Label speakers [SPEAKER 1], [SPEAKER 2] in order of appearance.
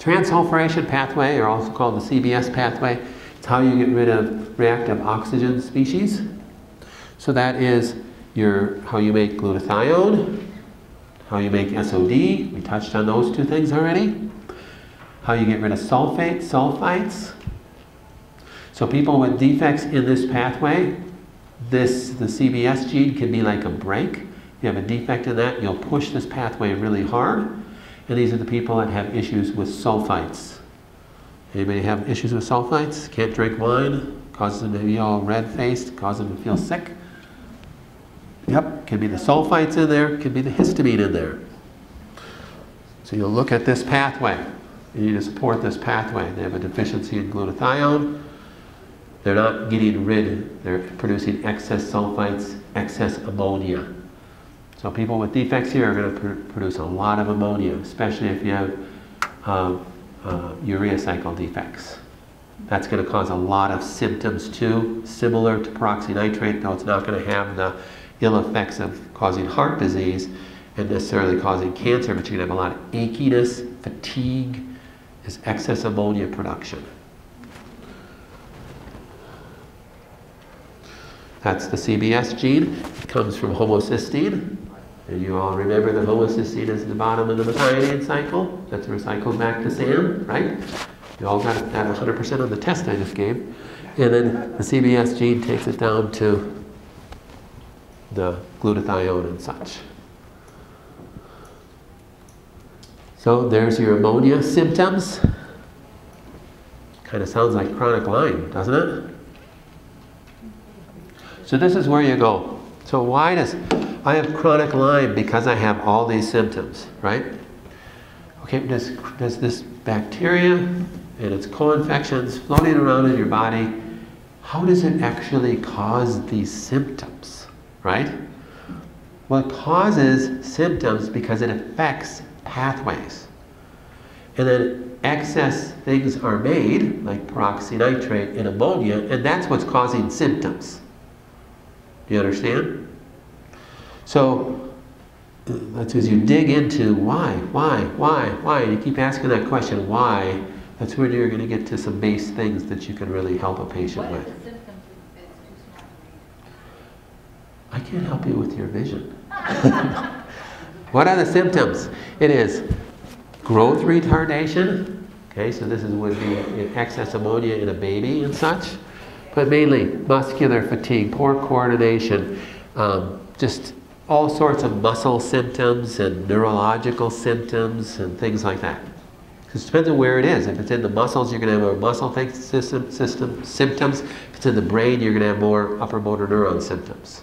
[SPEAKER 1] Transsulfuration pathway, or also called the CBS pathway, it's how you get rid of reactive oxygen species. So that is how you make glutathione, how you make SOD, we touched on those two things already. How you get rid of sulfites. So people with defects in this pathway, the CBS gene can be like a brake. If you have a defect in that, you'll push this pathway really hard. And these are the people that have issues with sulfites. Anybody have issues with sulfites? Can't drink wine, causes them to be all red-faced, causes them to feel sick. Yep, can be the sulfites in there, can be the histamine in there. So you'll look at this pathway. You need to support this pathway. They have a deficiency in glutathione. They're not getting rid, they're producing excess sulfites, excess ammonia. So people with defects here are going to produce a lot of ammonia, especially if you have urea cycle defects. That's going to cause a lot of symptoms too, similar to peroxynitrate, though it's not going to have the ill effects of causing heart disease and necessarily causing cancer, but you're going to have a lot of achiness, fatigue, is excess ammonia production. That's the CBS gene. It comes from homocysteine. And you all remember that homocysteine is the bottom of the methionine cycle. That's recycled back to SAM, right? You all got that 100% on the test I just gave. And then the CBS gene takes it down to the glutathione and such. So there's your ammonia symptoms. Kind of sounds like chronic Lyme, doesn't it? So this is where you go. So why does I have chronic Lyme? Because I have all these symptoms, right? Okay, does this bacteria and its co-infections floating around in your body, how does it actually cause these symptoms, right? Well, it causes symptoms because it affects pathways. And then excess things are made, like peroxynitrate and ammonia, and that's what's causing symptoms. Do you understand? So that's as you dig into why, and you keep asking that question, why, that's where you're going to get to some base things that you can really help a patient with.
[SPEAKER 2] What are the symptoms if it's too small to read?
[SPEAKER 1] I can't help you with your vision. What are the symptoms? It is growth retardation. Okay, so this would be excess ammonia in a baby and such. But mainly muscular fatigue, poor coordination, just all sorts of muscle symptoms and neurological symptoms and things like that. It depends on where it is. If it's in the muscles, you're going to have more muscle system symptoms. If it's in the brain, you're going to have more upper motor neuron symptoms.